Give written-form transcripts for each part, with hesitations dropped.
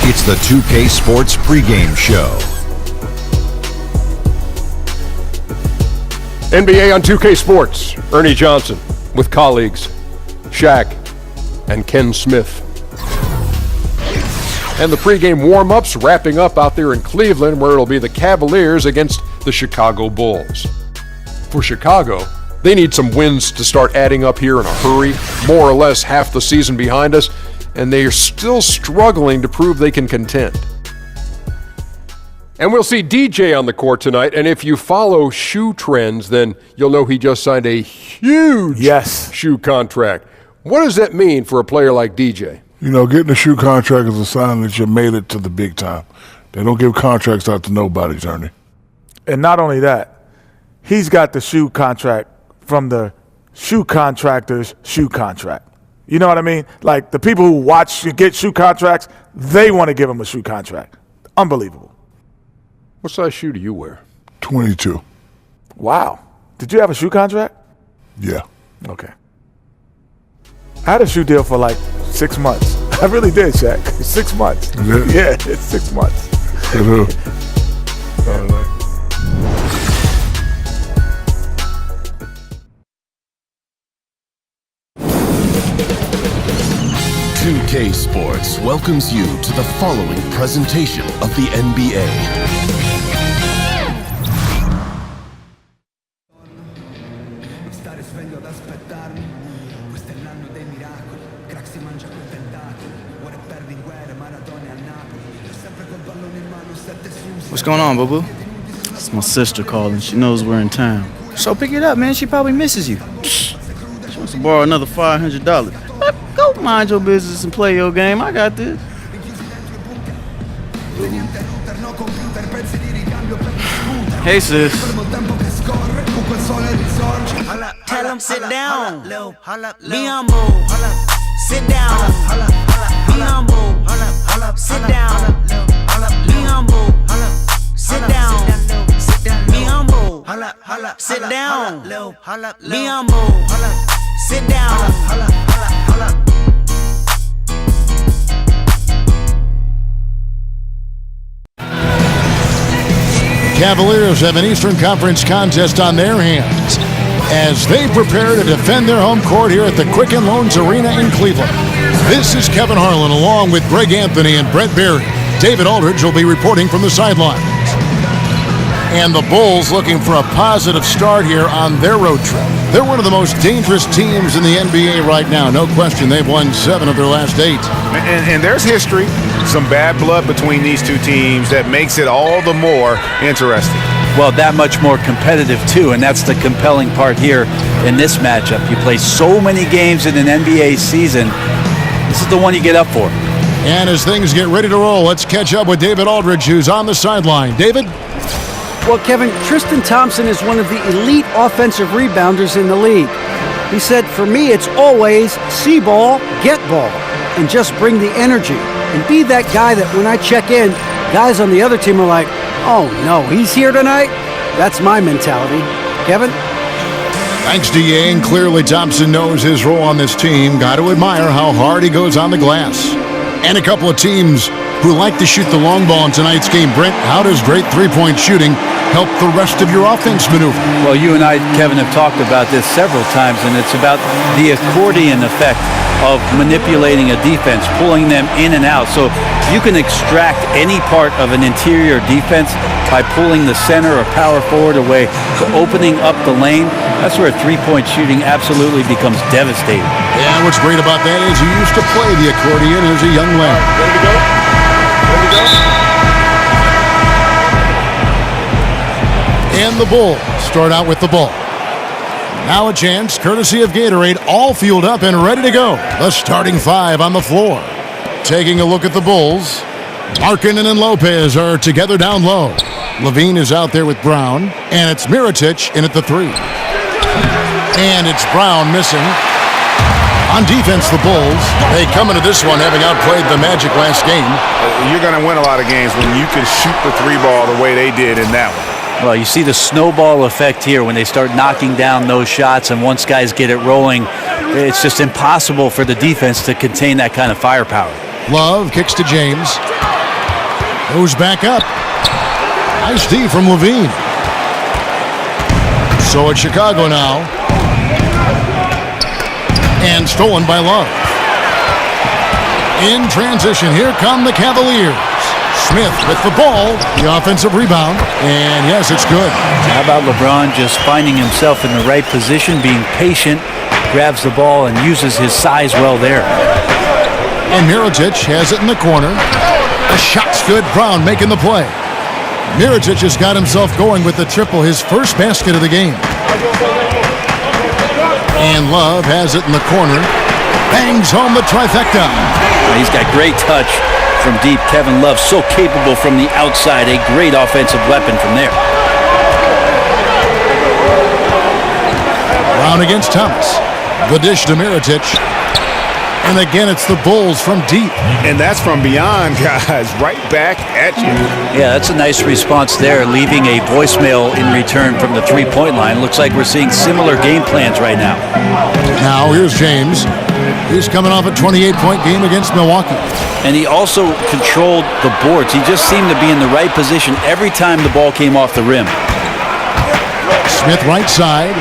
It's the 2K Sports pregame show. NBA on 2K Sports. Ernie Johnson with colleagues Shaq and Ken Smith. And the pregame warm-ups wrapping up out there in Cleveland, where it'll be the Cavaliers against the Chicago Bulls. For Chicago, they need some wins to start adding up here in a hurry. More or less half the season behind us, and they are still struggling to prove they can contend. And we'll see DJ on the court tonight, and if you follow shoe trends, then you'll know he just signed a huge shoe contract. What does that mean for a player like DJ? You know, getting a shoe contract is a sign that you made it to the big time. They don't give contracts out to nobody, Ernie. And not only that, he's got the shoe contract from the shoe contractor's shoe contract. You know what I mean? Like, the people who get shoe contracts, they want to give him a shoe contract. Unbelievable. What size shoe do you wear? 22. Wow. Did you have a shoe contract? Yeah. Okay. I had a shoe deal for like 6 months. I really did, Shaq. 6 months. Yeah, it's 6 months. K Sports welcomes you to the following presentation of the NBA. What's going on, boo-boo? It's my sister calling. She knows we're in town. So pick it up, man. She probably misses you. She wants to borrow another $500. Go mind your business and play your game. I got this. Hey, sis. Tell him sit down. Be humble. Sit down. Be humble. Sit down. Be humble. Sit down. Be humble. Sit down. Be humble. Sit down. Cavaliers have an Eastern Conference contest on their hands as they prepare to defend their home court here at the Quicken Loans Arena in Cleveland. This is Kevin Harlan along with Greg Anthony and Brett Berry. David Aldridge will be reporting from the sidelines. And the Bulls looking for a positive start here on their road trip. They're one of the most dangerous teams in the NBA right now. No question, they've won 7 of their last 8. And there's history, some bad blood between these two teams that makes it all the more interesting. Well, that much more competitive, too, and that's the compelling part here in this matchup. You play so many games in an NBA season. This is the one you get up for. And as things get ready to roll, let's catch up with David Aldridge, who's on the sideline. David? Well, Kevin, Tristan Thompson is one of the elite offensive rebounders in the league. He said, for me, it's always see ball, get ball, and just bring the energy. And be that guy that when I check in, guys on the other team are like, oh, no, he's here tonight? That's my mentality. Kevin? Thanks, DA, and clearly Thompson knows his role on this team. Got to admire how hard he goes on the glass. And a couple of teams who like to shoot the long ball in tonight's game. Brent, how does great three-point shooting help the rest of your offense maneuver? Well, you and I, Kevin, have talked about this several times, and it's about the accordion effect of manipulating a defense, pulling them in and out. So you can extract any part of an interior defense by pulling the center or power forward away, so opening up the lane. That's where three-point shooting absolutely becomes devastating. Yeah, what's great about that is he used to play the accordion as a young lad. Ready to go? Ready to go? And the Bulls start out with the ball. Now a chance, courtesy of Gatorade, all fueled up and ready to go. The starting 5 on the floor. Taking a look at the Bulls, Markkanen and Lopez are together down low. Levine is out there with Brown, and it's Mirotic in at the 3. And it's Brown missing. On defense, the Bulls, they come into this one having outplayed the Magic last game. You're going to win a lot of games when you can shoot the 3 ball the way they did in that one. Well, you see the snowball effect here when they start knocking down those shots, and once guys get it rolling, it's just impossible for the defense to contain that kind of firepower. Love kicks to James. Goes back up. Nice D from Levine. So it's Chicago now. And stolen by Love. In transition, here come the Cavaliers. Smith with the ball, the offensive rebound, and yes, it's good. How about LeBron just finding himself in the right position, being patient, grabs the ball and uses his size well there. And Mirotic has it in the corner. The shot's good. Brown making the play. Mirotic has got himself going with the triple, his first basket of the game. And Love has it in the corner. Bangs home the trifecta. He's got great touch from deep. Kevin Love so capable from the outside. A great offensive weapon from there. Brown against Thomas. The dish to Mirotic. And again, it's the Bulls from deep. And that's from beyond, guys. Right back at you. Yeah, that's a nice response there, leaving a voicemail in return from the three-point line. Looks like we're seeing similar game plans right now. Now, here's James. He's coming off a 28-point game against Milwaukee. And he also controlled the boards. He just seemed to be in the right position every time the ball came off the rim. Smith right side.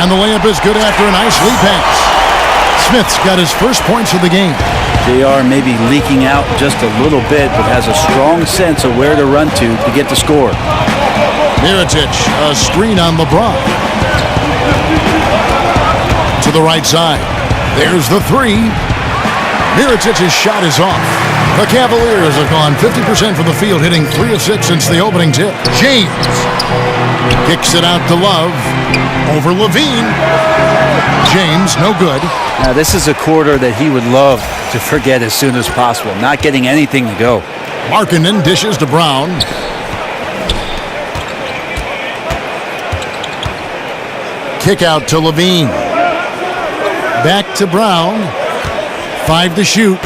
And the layup is good after a nice lead pass. Smith's got his first points of the game. JR maybe leaking out just a little bit, but has a strong sense of where to run to get the score. Mirotic, a screen on LeBron. To the right side. There's the three. Mirotic's shot is off. The Cavaliers have gone 50% from the field, hitting 3 of 6 since the opening tip. James kicks it out to Love. Over Levine. James, no good. Now, this is a quarter that he would love to forget as soon as possible. Not getting anything to go. Markkanen dishes to Brown. Kick out to Levine. Back to Brown. 5 to shoot.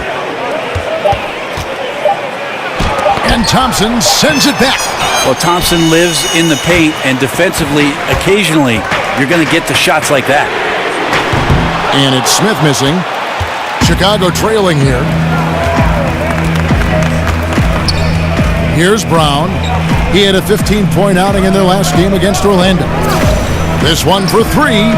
And Thompson sends it back. Well, Thompson lives in the paint, and defensively, occasionally, you're going to get to shots like that. And it's Smith missing. Chicago trailing here. Here's Brown. He had a 15-point outing in their last game against Orlando. This one for 3.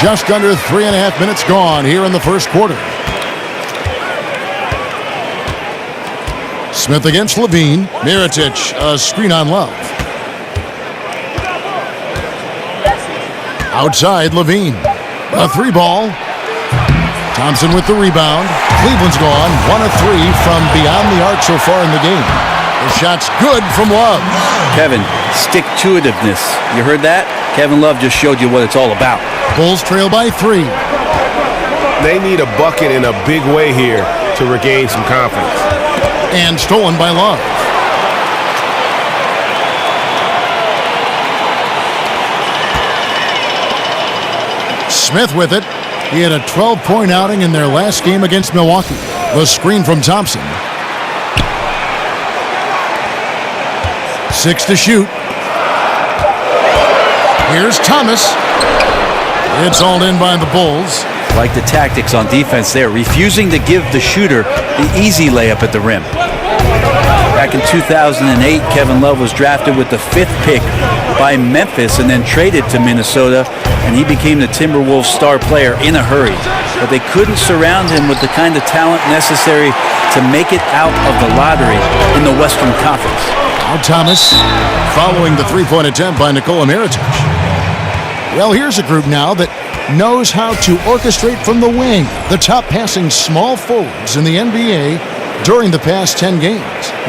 Just under 3.5 minutes gone here in the first quarter. Smith against Levine. Mirotic, a screen on Love. Outside, Levine. A 3-ball. Thompson with the rebound. Cleveland's gone 1 of 3 from beyond the arc so far in the game. The shot's good from Love. Kevin, stick-to-itiveness. You heard that? Kevin Love just showed you what it's all about. Bulls trail by 3. They need a bucket in a big way here to regain some confidence. And stolen by Love. Smith with it. He had a 12-point outing in their last game against Milwaukee. The screen from Thompson. 6 to shoot. Here's Thomas. It's all in by the Bulls. Like the tactics on defense there, refusing to give the shooter the easy layup at the rim. Back in 2008, Kevin Love was drafted with the 5th pick by Memphis and then traded to Minnesota, and he became the Timberwolves star player in a hurry. But they couldn't surround him with the kind of talent necessary to make it out of the lottery in the Western Conference. Now Thomas following the 3-point attempt by Nikola Mirotic. Well, here's a group now that knows how to orchestrate from the wing the top passing small forwards in the NBA during the past 10 games.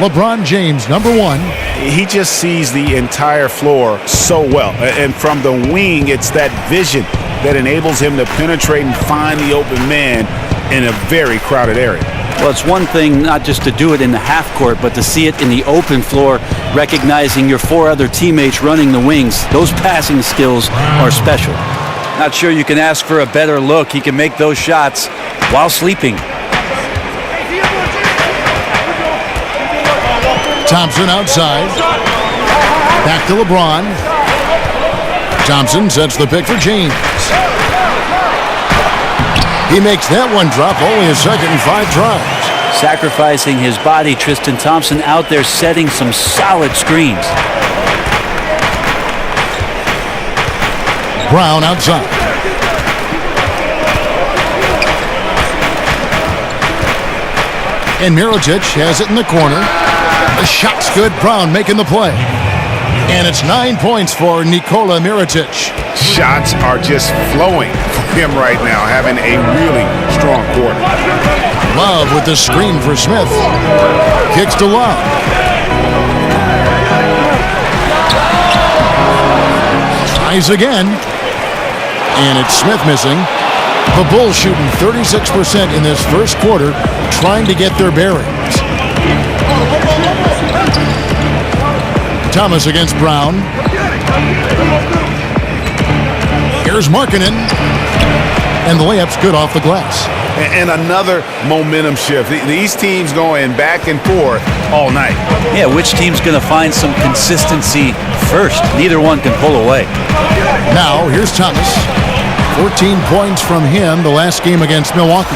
LeBron James, number 1. He just sees the entire floor so well. And from the wing, it's that vision that enables him to penetrate and find the open man in a very crowded area. Well, it's one thing not just to do it in the half court, but to see it in the open floor, recognizing your 4 other teammates running the wings. Those passing skills are special. Not sure you can ask for a better look. He can make those shots while sleeping. Thompson outside. Back to LeBron. Thompson sets the pick for James. He makes that one drop, only a second and 5 tries. Sacrificing his body, Tristan Thompson out there setting some solid screens. Brown outside. And Mirotic has it in the corner. The shot's good. Brown making the play. And it's 9 points for Nikola Mirotic. Shots are just flowing for him right now, having a really strong quarter. Love with the screen for Smith. Kicks to Love. Tries again. And it's Smith missing. The Bulls shooting 36% in this first quarter, trying to get their bearings. Thomas against Brown. Here's Markkanen. And the layup's good off the glass. And another momentum shift. These teams going back and forth all night. Yeah, which team's going to find some consistency first? Neither one can pull away. Now, here's Thomas. 14 points from him the last game against Milwaukee.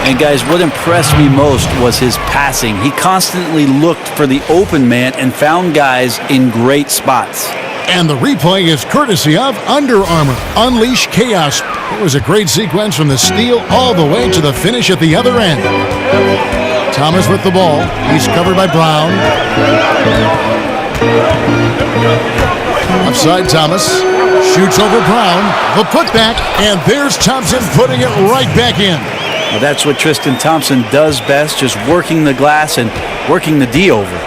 And guys, what impressed me most was his passing. He constantly looked for the open man and found guys in great spots. And the replay is courtesy of Under Armour. Unleash chaos. It was a great sequence from the steal all the way to the finish at the other end. Thomas with the ball. He's covered by Brown. Upside Thomas. Shoots over Brown. The putback. And there's Thompson putting it right back in. Well, that's what Tristan Thompson does best, just working the glass and working the D over.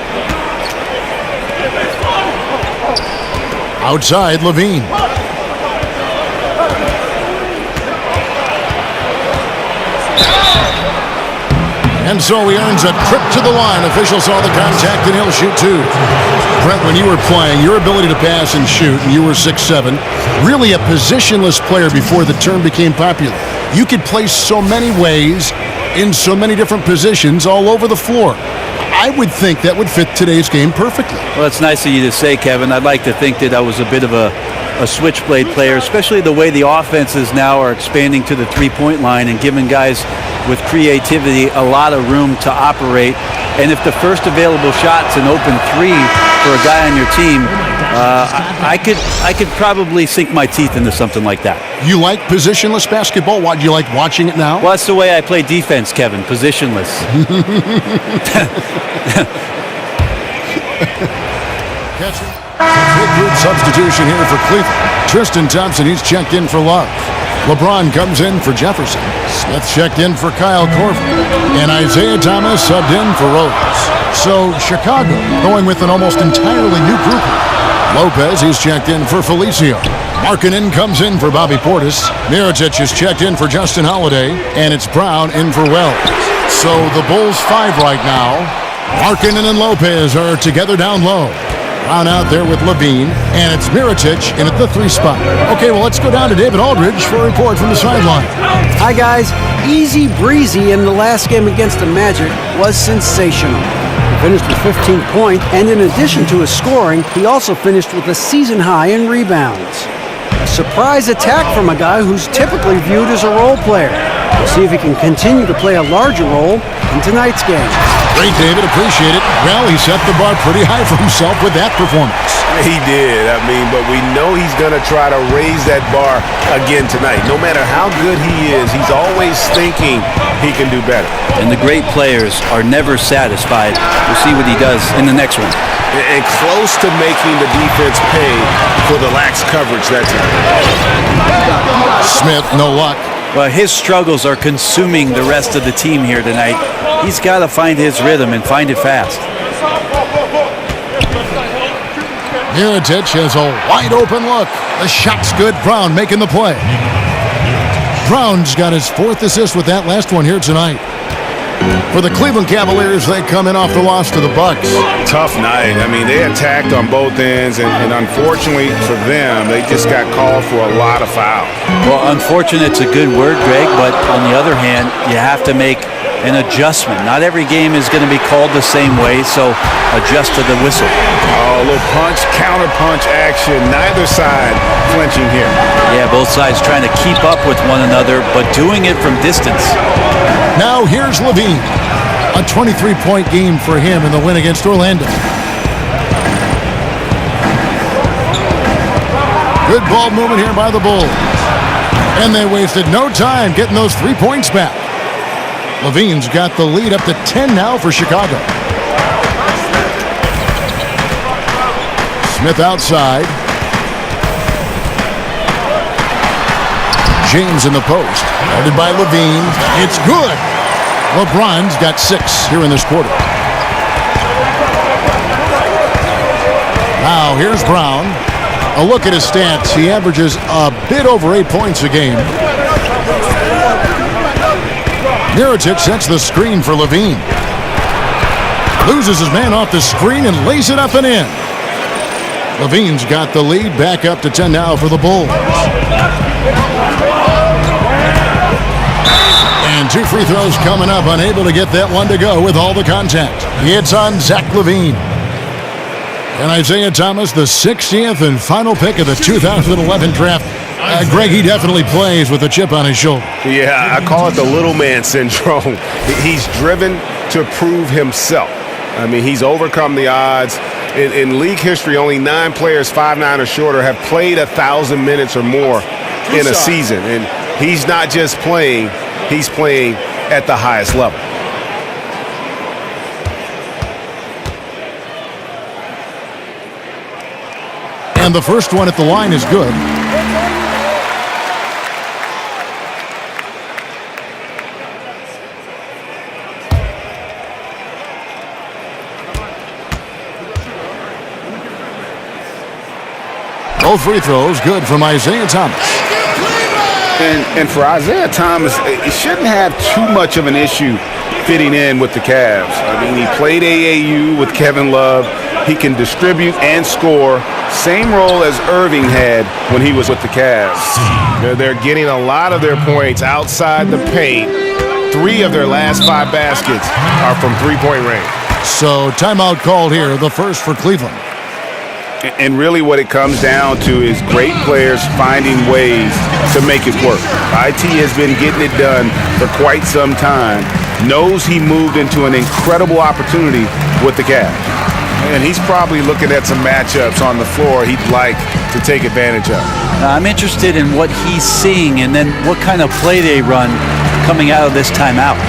Outside, Levine. And so he earns a trip to the line. Official saw the contact and he'll shoot 2. Brent, when you were playing, your ability to pass and shoot, and you were 6'7", really a positionless player before the term became popular. You could play so many ways, in so many different positions all over the floor. I would think that would fit today's game perfectly. Well, it's nice of you to say, Kevin. I'd like to think that I was a bit of a switchblade player, especially the way the offenses now are expanding to the three-point line and giving guys with creativity a lot of room to operate. And if the first available shot's an open 3 for a guy on your team, I could probably sink my teeth into something like that. You like positionless basketball? Why do you like watching it now? Well, that's the way I play defense, Kevin. Positionless. Catcher. Good substitution here for Cleveland. Tristan Thompson, he's checked in for Love. LeBron comes in for Jefferson. Smith checked in for Kyle Korver. And Isaiah Thomas subbed in for Rose. So Chicago going with an almost entirely new group. Lopez, he's checked in for Felicio. Markkanen comes in for Bobby Portis. Mirotic is checked in for Justin Holiday. And it's Brown in for Wells. So the Bulls 5 right now. Markkanen and Lopez are together down low. Brown out there with Levine, and it's Mirotic in at the 3 spot. Okay, well, let's go down to David Aldridge for a report from the sideline. Hi, guys. Easy breezy in the last game against the Magic was sensational. He finished with 15 points, and in addition to his scoring, he also finished with a season high in rebounds. A surprise attack from a guy who's typically viewed as a role player. We'll see if he can continue to play a larger role in tonight's game. Great, David. Appreciate it. Well, he set the bar pretty high for himself with that performance. He did. But we know he's going to try to raise that bar again tonight. No matter how good he is, he's always thinking he can do better. And the great players are never satisfied. We'll see what he does in the next one. And close to making the defense pay for the lax coverage that time. Smith, no luck. Well, his struggles are consuming the rest of the team here tonight. He's got to find his rhythm and find it fast. Mirotic has a wide open look. The shot's good. Brown making the play. Brown's got his 4th assist with that last one here tonight. For the Cleveland Cavaliers, they come in off the loss to the Bucks. Tough night. They attacked on both ends, and unfortunately for them, they just got called for a lot of fouls. Well, unfortunate's a good word, Greg, but on the other hand, you have to make an adjustment. Not every game is going to be called the same way, so adjust to the whistle. Oh, a little punch, counter punch action. Neither side flinching here. Yeah, both sides trying to keep up with one another, but doing it from distance. Now here's Levine. A 23-point game for him in the win against Orlando. Good ball movement here by the Bulls. And they wasted no time getting those 3 points back. Levine's got the lead up to 10 now for Chicago. Smith outside. James in the post. Guarded by Levine. It's good. LeBron's got 6 here in this quarter. Now here's Brown. A look at his stats. He averages a bit over 8 points a game. Mirotic sets the screen for Levine. Loses his man off the screen and lays it up and in. Levine's got the lead back up to 10 now for the Bulls. And 2 free throws coming up. Unable to get that one to go with all the contact. It's on Zach Levine. And Isaiah Thomas, the 60th and final pick of the 2011 draft. Greg, he definitely plays with a chip on his shoulder. Yeah, I call it the little man syndrome. He's driven to prove himself. I mean, he's overcome the odds. In league history, only 9 players 5'9" or shorter have played 1,000 minutes or more in a season. And he's not just playing, he's playing at the highest level. And the first one at the line is good. Both free throws good from Isaiah Thomas. And for Isaiah Thomas, he shouldn't have too much of an issue fitting in with the Cavs. I mean, he played AAU with Kevin Love. He can distribute and score. Same role as Irving had when he was with the Cavs. They're getting a lot of their points outside the paint. 3 of their last 5 baskets are from three-point range. So timeout called here, the first for Cleveland. And really what it comes down to is great players finding ways to make it work. IT has been getting it done for quite some time. Knows he moved into an incredible opportunity with the Cavs. And he's probably looking at some matchups on the floor he'd like to take advantage of. I'm interested in what he's seeing and then what kind of play they run coming out of this timeout.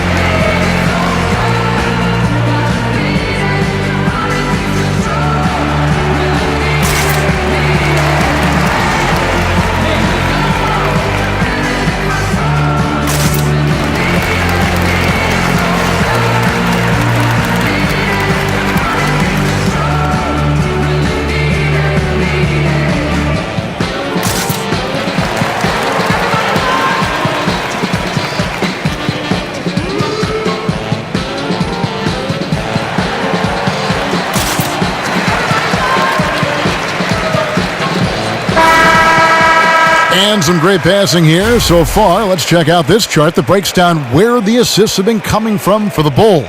And some great passing here so far. Let's check out this chart that breaks down where the assists have been coming from for the Bulls.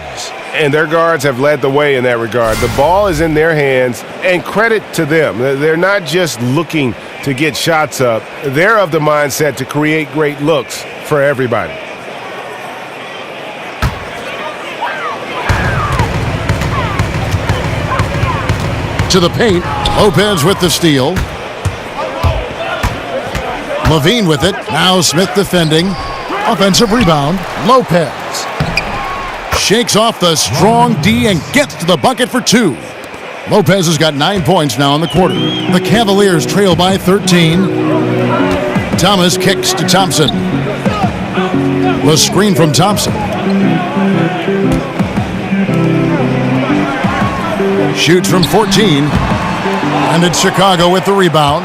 And their guards have led the way in that regard. The ball is in their hands, and credit to them. They're not just looking to get shots up. They're of the mindset to create great looks for everybody. To the paint, Lopez with the steal. Levine with it. Now Smith defending. Offensive rebound. Lopez shakes off the strong D and gets to the bucket for 2. Lopez has got 9 points now in the quarter. The Cavaliers trail by 13. Thomas kicks to Thompson. The screen from Thompson. Shoots from 14. And it's Chicago with the rebound.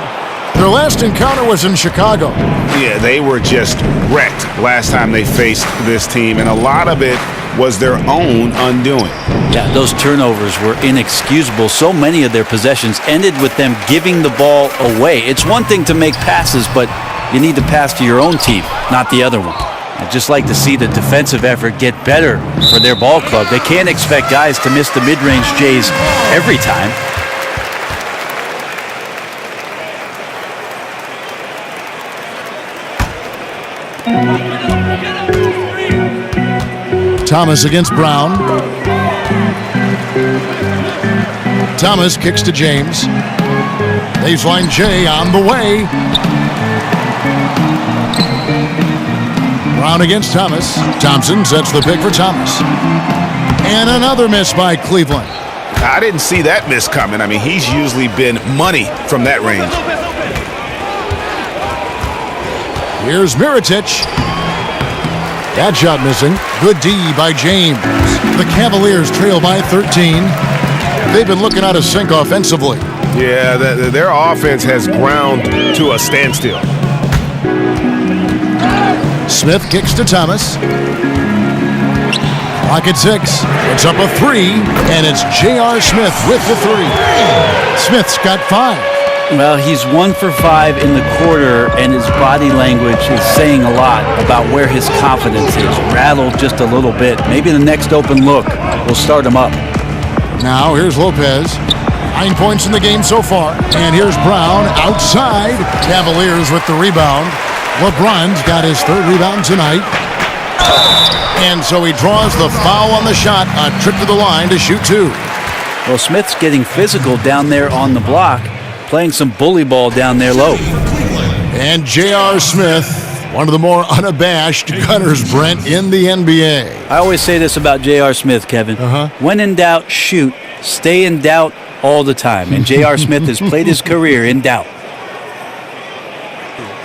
Their last encounter was in Chicago. Yeah, they were just wrecked last time they faced this team, and a lot of it was their own undoing. Yeah, those turnovers were inexcusable. So many of their possessions ended with them giving the ball away. It's one thing to make passes, but you need to pass to your own team, not the other one. I'd just like to see the defensive effort get better for their ball club. They can't expect guys to miss the mid-range Jays every time. Thomas against Brown. Thomas kicks to James. Baseline J on the way. Brown against Thomas. Thompson sets the pick for Thomas. And another miss by Cleveland. I didn't see that miss coming. I mean, he's usually been money from that range. Here's Miritich. That shot missing. Good D by James. The Cavaliers trail by 13. They've been looking out of sync offensively. Yeah, their offense has ground to a standstill. Smith kicks to Thomas. Clock at 6. It's up a 3, and it's J.R. Smith with the 3. Smith's got 5. Well, he's 1 for 5 in the quarter, and his body language is saying a lot about where his confidence is. Rattled just a little bit. Maybe the next open look will start him up. Now here's Lopez. 9 points in the game so far. And here's Brown outside. Cavaliers with the rebound. LeBron's got his 3rd rebound tonight. And so he draws the foul on the shot. A trip to the line to shoot 2. Well, Smith's getting physical down there on the block, playing some bully ball down there low. And J.R. Smith, one of the more unabashed gunners, Brent, in the NBA. I always say this about J.R. Smith, Kevin. When in doubt, shoot. Stay in doubt all the time. And J.R. Smith has played his career in doubt.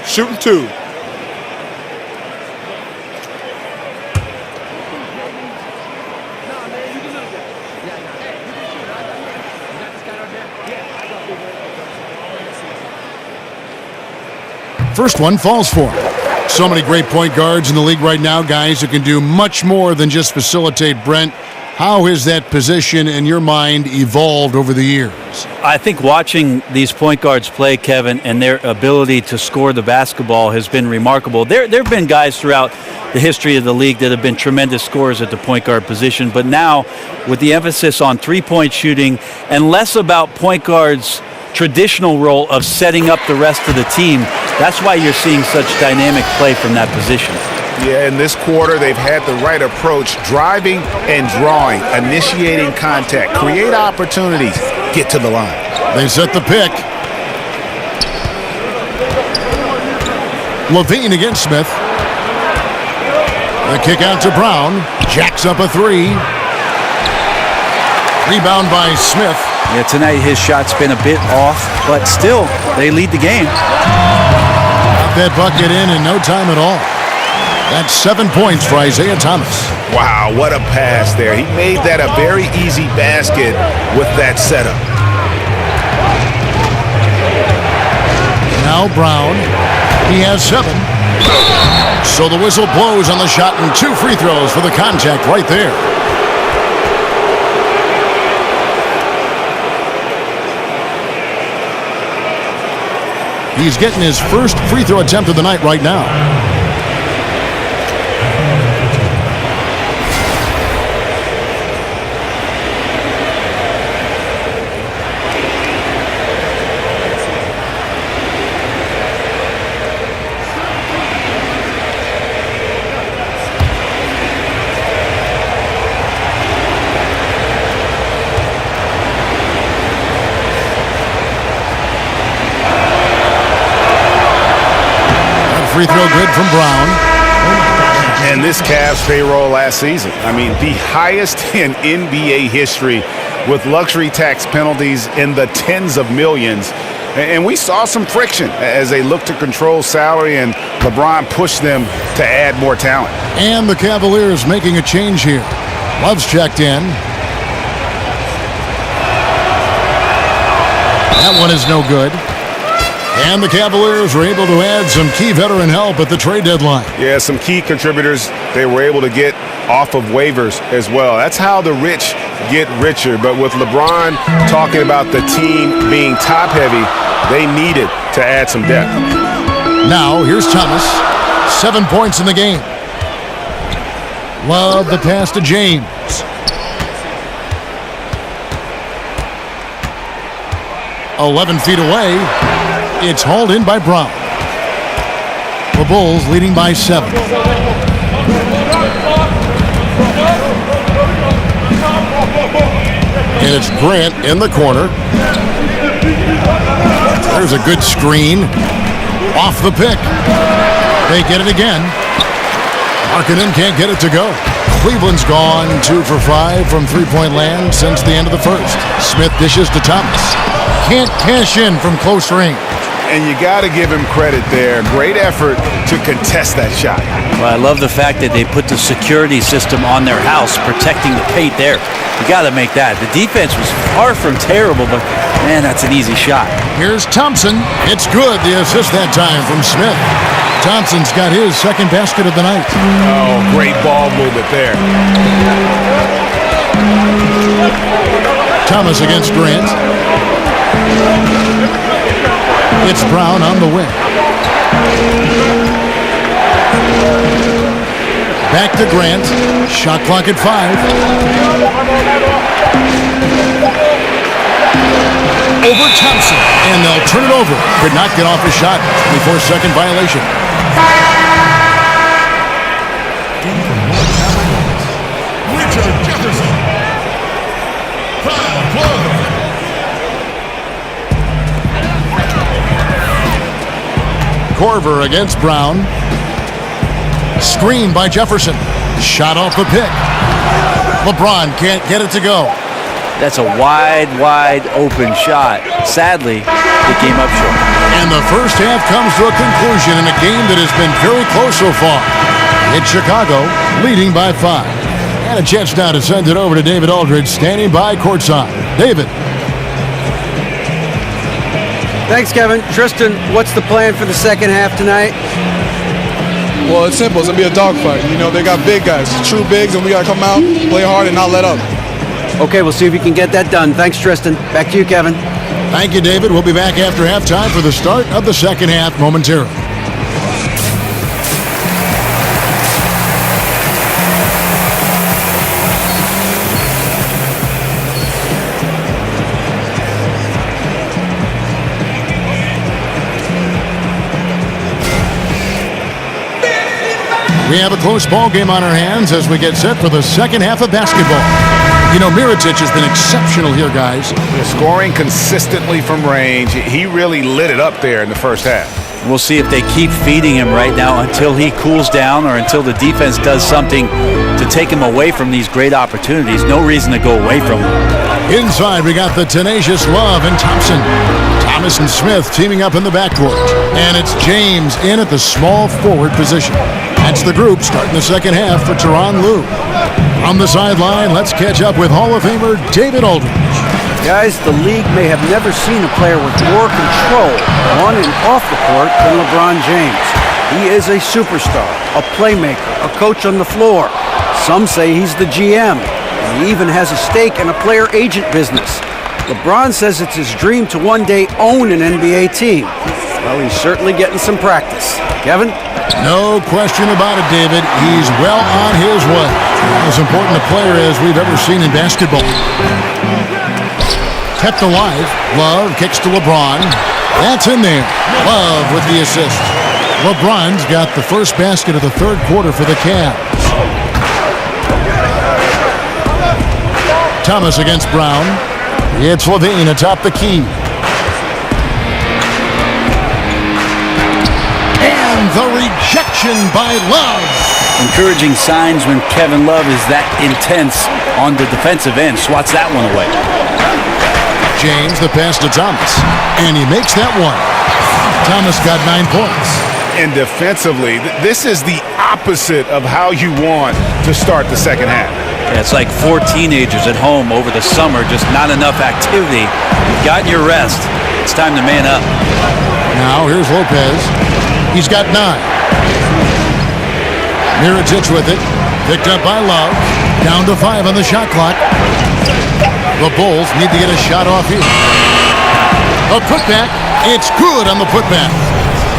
Shooting 2. First one falls for him. So many great point guards in the league right now, guys who can do much more than just facilitate. Brent, how has that position in your mind evolved over the years? I think watching these point guards play, Kevin, and their ability to score the basketball has been remarkable. There have been guys throughout the history of the league that have been tremendous scorers at the point guard position, but now with the emphasis on three-point shooting and less about point guards' traditional role of setting up the rest of the team, that's why you're seeing such dynamic play from that position. Yeah, in this quarter, they've had the right approach, driving and drawing, initiating contact, create opportunities, get to the line. They set the pick. Levine against Smith. The kick out to Brown. Jacks up a 3. Rebound by Smith. Yeah, tonight his shot's been a bit off, but still, they lead the game. Got that bucket in no time at all. That's 7 points for Isaiah Thomas. Wow, what a pass there. He made that a very easy basket with that setup. Now Brown. He has 7. So the whistle blows on the shot and 2 free throws for the contact right there. He's getting his first free throw attempt of the night right now. Free throw good from Brown. And this Cavs payroll last season, I mean, the highest in NBA history with luxury tax penalties in the tens of millions. And we saw some friction as they looked to control salary, and LeBron pushed them to add more talent. And the Cavaliers making a change here. Love's checked in. That one is no good. And the Cavaliers were able to add some key veteran help at the trade deadline. Yeah, some key contributors they were able to get off of waivers as well. That's how the rich get richer. But with LeBron talking about the team being top-heavy, they needed to add some depth. Now, here's Thomas. 7 points in the game. Love the pass to James. "11 feet away. It's hauled in by Brown. The Bulls leading by 7. And it's Grant in the corner. There's a good screen. Off the pick. They get it again. Markkanen can't get it to go. Cleveland's gone 2 for 5 from three-point land since the end of the first. Smith dishes to Thomas. Can't cash in from close range. And you got to give him credit there. Great effort to contest that shot. Well, I love the fact that they put the security system on their house, protecting the paint there. You got to make that. The defense was far from terrible, but man, that's an easy shot. Here's Thompson. It's good. The assist that time from Smith. Thompson's got his second basket of the night. Oh, great ball movement there. Thomas against Grant. It's Brown on the wing. Back to Grant. Shot clock at 5. Over Thompson. And they'll turn it over. Could not get off a shot before second violation. Richard Jefferson. Foul play. Corver against Brown. Screen by Jefferson. Shot off the pick. LeBron can't get it to go. That's a wide open shot. Sadly, it came up short. And the first half comes to a conclusion in a game that has been very close so far. It's Chicago leading by 5. And a chance now to send it over to David Aldridge standing by courtside. David. Thanks, Kevin. Tristan, what's the plan for the second half tonight? Well, it's simple. It's going to be a dogfight. You know, they got big guys, true bigs, and we got to come out, play hard, and not let up. Okay, we'll see if you can get that done. Thanks, Tristan. Back to you, Kevin. Thank you, David. We'll be back after halftime for the start of the second half momentarily. We have a close ball game on our hands as we get set for the second half of basketball. You know, Mirotic has been exceptional here, guys. Scoring consistently from range. He really lit it up there in the first half. We'll see if they keep feeding him right now until he cools down or until the defense does something to take him away from these great opportunities. No reason to go away from him. Inside, we got the tenacious Love and Thompson. Thomas and Smith teaming up in the backcourt. And it's James in at the small forward position. That's the group starting the second half for Tyronn Lue. On the sideline, let's catch up with Hall of Famer David Aldridge. Guys, the league may have never seen a player with more control on and off the court than LeBron James. He is a superstar, a playmaker, a coach on the floor. Some say he's the GM, and he even has a stake in a player agent business. LeBron says it's his dream to one day own an NBA team. Well, he's certainly getting some practice. Kevin? No question about it, David. He's well on his way. As important a player as we've ever seen in basketball. Kept alive. Love kicks to LeBron. That's in there. Love with the assist. LeBron's got the first basket of the third quarter for the Cavs. Thomas against Brown. It's Levine atop the key. And the rejection by Love. Encouraging signs when Kevin Love is that intense on the defensive end. Swats that one away. James, the pass to Thomas. And he makes that one. Thomas got 9 points. And defensively, this is the opposite of how you want to start the second half. Yeah, it's like 4 teenagers at home over the summer, just not enough activity. You've gotten your rest. It's time to man up. Now here's Lopez. He's got 9. Mirotic with it. Picked up by Love. Down to 5 on the shot clock. The Bulls need to get a shot off here. A putback. It's good on the putback.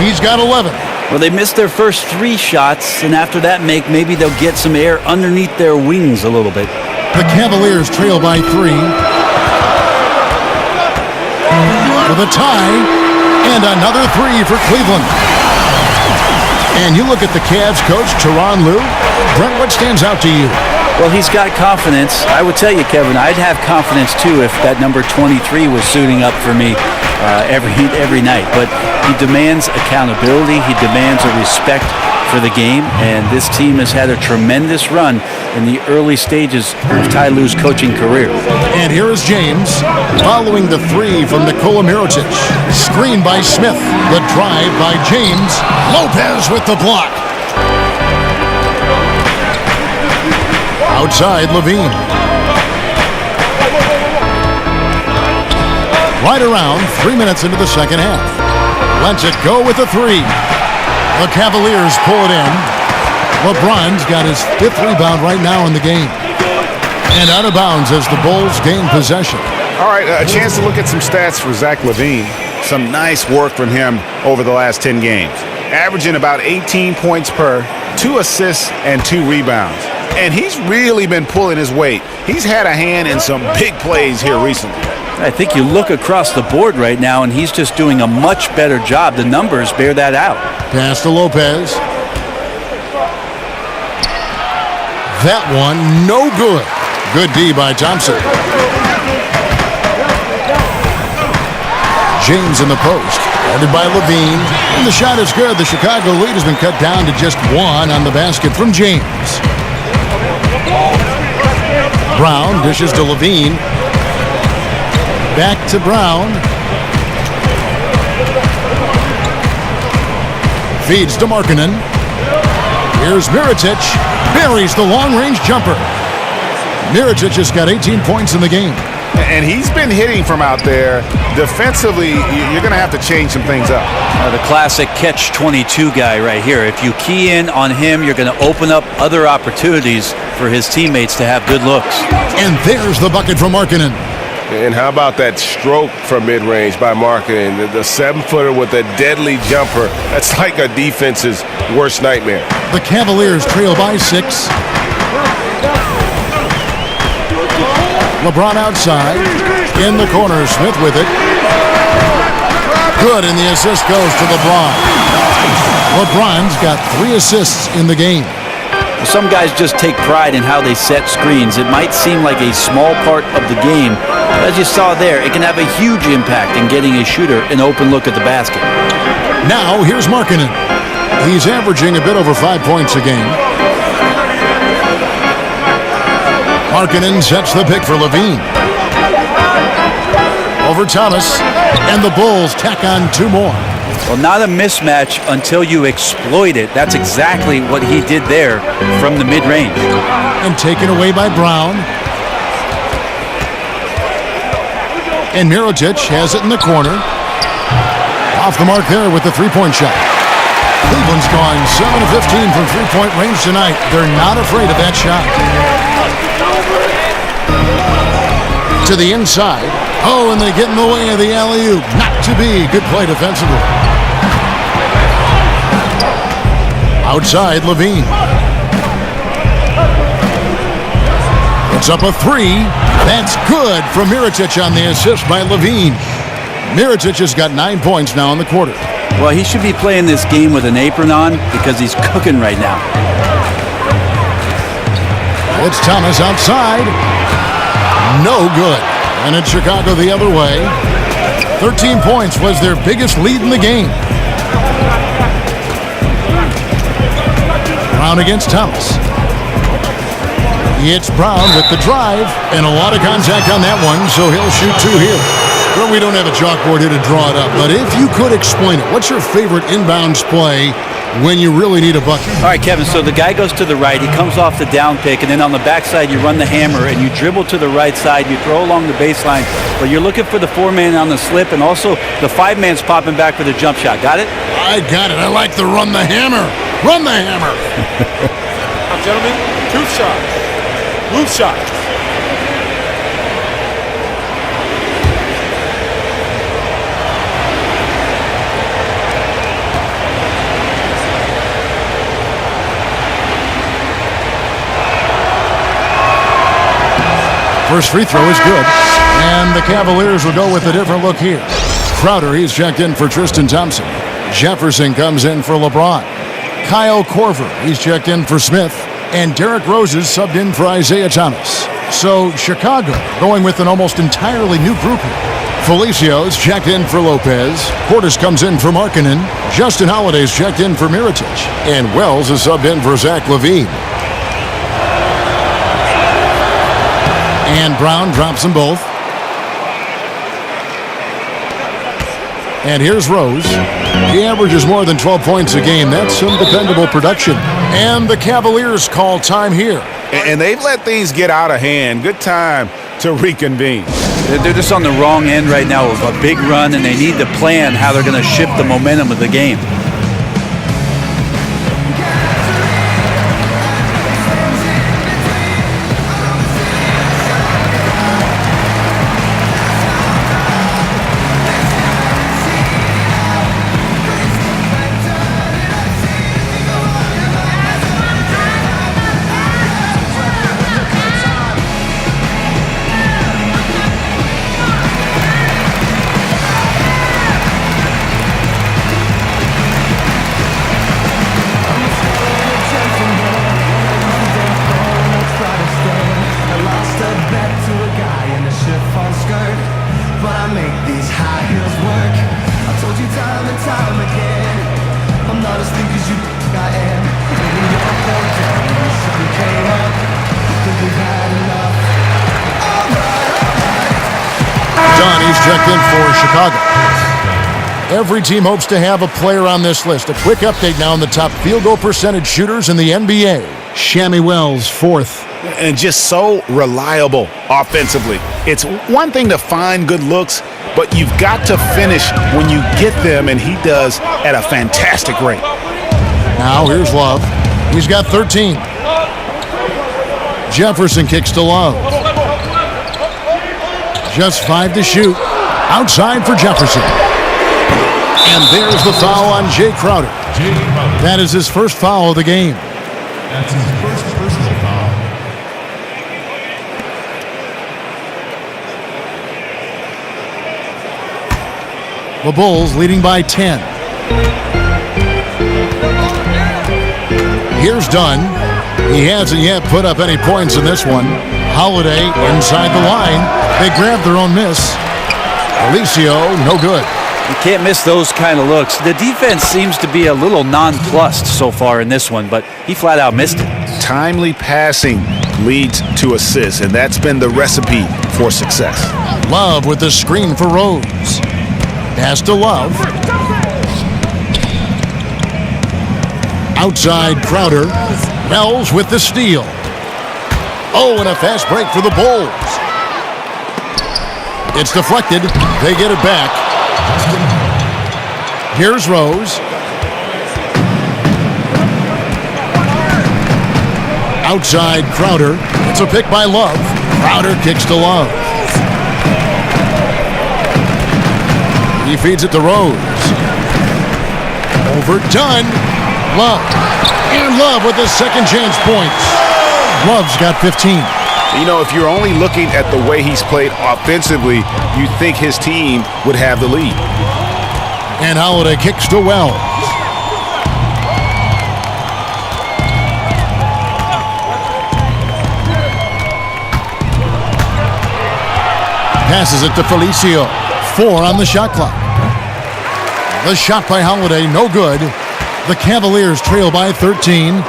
He's got 11. Well, they missed their first 3 shots, and after that maybe they'll get some air underneath their wings a little bit. The Cavaliers trail by 3. With a tie, and another 3 for Cleveland. And you look at the Cavs coach, Tyronn Lue. Brent, what stands out to you? Well, he's got confidence. I would tell you, Kevin, I'd have confidence too if that number 23 was suiting up for me every night. But he demands accountability. He demands a respect for the game. And this team has had a tremendous run in the early stages of Ty Lue's coaching career. And here is James following the 3 from Nikola Mirotic. Screen by Smith. The drive by James. Lopez with the block. Outside, Levine. Right around 3 minutes into the second half. Lets it go with a 3. The Cavaliers pull it in. LeBron's got his 5th rebound right now in the game. And out of bounds as the Bulls gain possession. All right, a chance to look at some stats for Zach LaVine. Some nice work from him over the last 10 games. Averaging about 18 points per, 2 assists, and 2 rebounds. And he's really been pulling his weight. He's had a hand in some big plays here recently. I think you look across the board right now, and he's just doing a much better job. The numbers bear that out. Pass to Lopez. That one, no good. Good D by Thompson. James in the post. Guarded by Levine. And the shot is good. The Chicago lead has been cut down to just 1 on the basket from James. Brown dishes to Levine. Back to Brown. Feeds to Markkanen. Here's Mirotic. Buries the long-range jumper. Mirotic has got 18 points in the game. And he's been hitting from out there. Defensively, you're going to have to change some things up. The classic catch-22 guy right here. If you key in on him, you're going to open up other opportunities for his teammates to have good looks. And there's the bucket from Markkanen. And how about that stroke from mid-range by Markkanen? The 7-footer with a deadly jumper. That's like a defense's worst nightmare. The Cavaliers trail by 6. LeBron outside. In the corner, Smith with it. Good, and the assist goes to LeBron. LeBron's got 3 assists in the game. Some guys just take pride in how they set screens. It might seem like a small part of the game, but as you saw there, it can have a huge impact in getting a shooter an open look at the basket. Now, here's Markkanen. He's averaging a bit over 5 points a game. Markkanen sets the pick for Levine. Over Thomas, and the Bulls tack on 2 more. Well, not a mismatch until you exploit it. That's exactly what he did there from the mid-range. And taken away by Brown. And Mirotic has it in the corner. Off the mark there with the 3-point shot. Cleveland's gone 7 of 15 from 3-point range tonight. They're not afraid of that shot. To the inside. Oh, and they get in the way of the alley-oop. Not to be. Good play defensively. Outside, Levine. It's up a 3. That's good from Mirotic on the assist by Levine. Mirotic has got 9 points now in the quarter. Well, he should be playing this game with an apron on because he's cooking right now. It's Thomas outside. No good. And it's Chicago the other way. 13 points was their biggest lead in the game. Brown against Thomas. It's Brown with the drive, and a lot of contact on that one, so he'll shoot 2 here. Well, we don't have a chalkboard here to draw it up, but if you could explain it, what's your favorite inbounds play when you really need a bucket? All right, Kevin, so the guy goes to the right, he comes off the down pick, and then on the backside you run the hammer, and you dribble to the right side, you throw along the baseline, but you're looking for the 4-man on the slip, and also the 5-man's popping back for the jump shot. Got it? I got it. I like the run the hammer. Run the hammer. Gentlemen, 2 shots. Move shot. First free throw is good. And the Cavaliers will go with a different look here. Crowder, he's checked in for Tristan Thompson. Jefferson comes in for LeBron. Kyle Korver, he's checked in for Smith. And Derrick Rose is subbed in for Isaiah Thomas. So Chicago going with an almost entirely new group here. Felicio's checked in for Lopez. Portis comes in for Markkanen. Justin Holiday's checked in for Mirotic. And Wells is subbed in for Zach LaVine. And Brown drops them both. And here's Rose. He averages more than 12 points a game. That's some dependable production. And the Cavaliers call time here. And they've let things get out of hand. Good time to reconvene. They're just on the wrong end right now of a big run, and they need to plan how they're going to shift the momentum of the game. Checked in for Chicago. Every team hopes to have a player on this list. A quick update now on the top field goal percentage shooters in the NBA. Shammy Wells, fourth. And just so reliable offensively. It's one thing to find good looks, but you've got to finish when you get them, and he does at a fantastic rate. Now here's Love. He's got 13. Jefferson kicks to Love. Just 5 to shoot. Outside for Jefferson. And there's the foul on Jay Crowder. That is his first foul of the game. That's his first personal foul. The Bulls leading by 10. Here's Dunn. He hasn't yet put up any points in this one. Holiday inside the line. They grab their own miss. Alicio, no good. You can't miss those kind of looks. The defense seems to be a little nonplussed so far in this one, but he flat out missed it. Timely passing leads to assists, and that's been the recipe for success. Love with the screen for Rose. Pass to Love. Outside Crowder. Wells with the steal. Oh, and a fast break for the Bulls. It's deflected. They get it back. Here's Rose. Outside Crowder. It's a pick by Love. Crowder kicks to Love. He feeds it to Rose. Over Dunn. Love. And Love with his second chance points. Love's got 15. You know, if you're only looking at the way he's played offensively, you think his team would have the lead. And Holiday kicks to Wells. Passes it to Felicio. 4 on the shot clock. The shot by Holiday, no good. The Cavaliers trail by 13.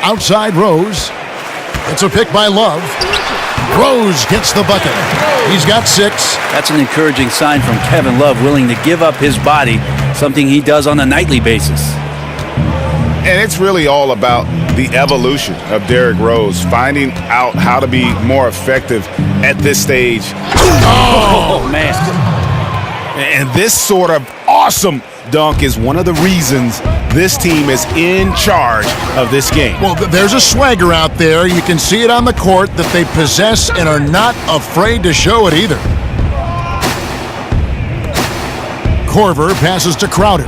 Outside Rose. It's a pick by Love. Rose gets the bucket. He's got 6. That's an encouraging sign from Kevin Love, willing to give up his body, something he does on a nightly basis. And it's really all about the evolution of Derrick Rose, finding out how to be more effective at this stage. Oh, man. And this sort of awesome dunk is one of the reasons this team is in charge of this game. Well, there's a swagger out there. You can see it on the court that they possess and are not afraid to show it either. Korver passes to Crowder.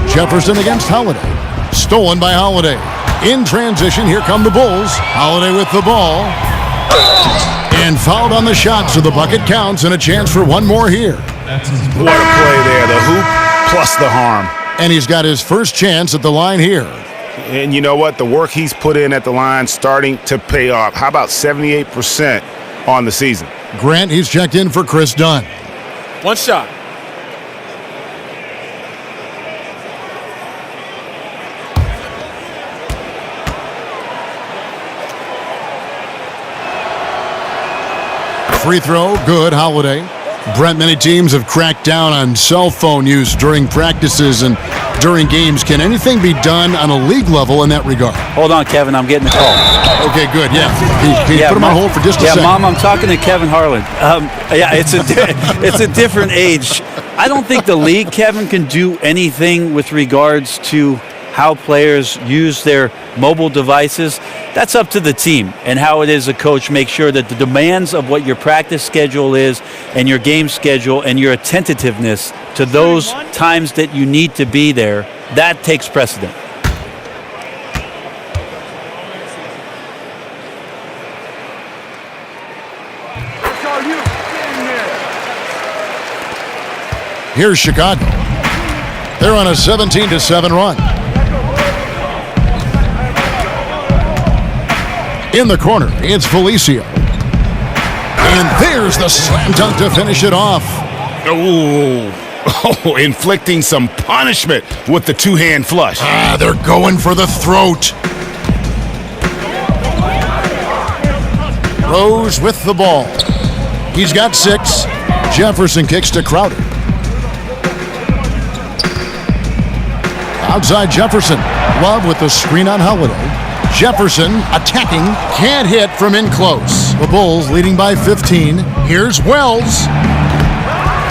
Jefferson against Holiday. Stolen by Holiday. In transition, here come the Bulls. Holiday with the ball. And fouled on the shot, so the bucket counts and a chance for one more here. What a play there. The hoop plus the harm. And he's got his first chance at the line here. And you know what? The work he's put in at the line starting to pay off. How about 78% on the season? Grant, he's checked in for Chris Dunn. One shot. Free throw, good, Holiday. Brent, many teams have cracked down on cell phone use during practices and during games. Can anything be done on a league level in that regard? Hold on, Kevin. I'm getting a call. Okay, good. Yeah. Can you put him on hold for just a second? Yeah, Mom, I'm talking to Kevin Harlan. It's a different age. I don't think the league, Kevin, can do anything with regards to how players use their mobile devices. That's up to the team and how it is a coach make sure that the demands of what your practice schedule is and your game schedule and your attentiveness to those times that you need to be there, that takes precedent. Here's Chicago. They're on a 17-7 run. In the corner, it's Felicio. And there's the slam dunk to finish it off. Oh, inflicting some punishment with the two-hand flush. They're going for the throat. Rose with the ball. He's got 6. Jefferson kicks to Crowder. Outside Jefferson. Love with the screen on Holiday. Jefferson attacking, can't hit from in close. The Bulls leading by 15. Here's Wells.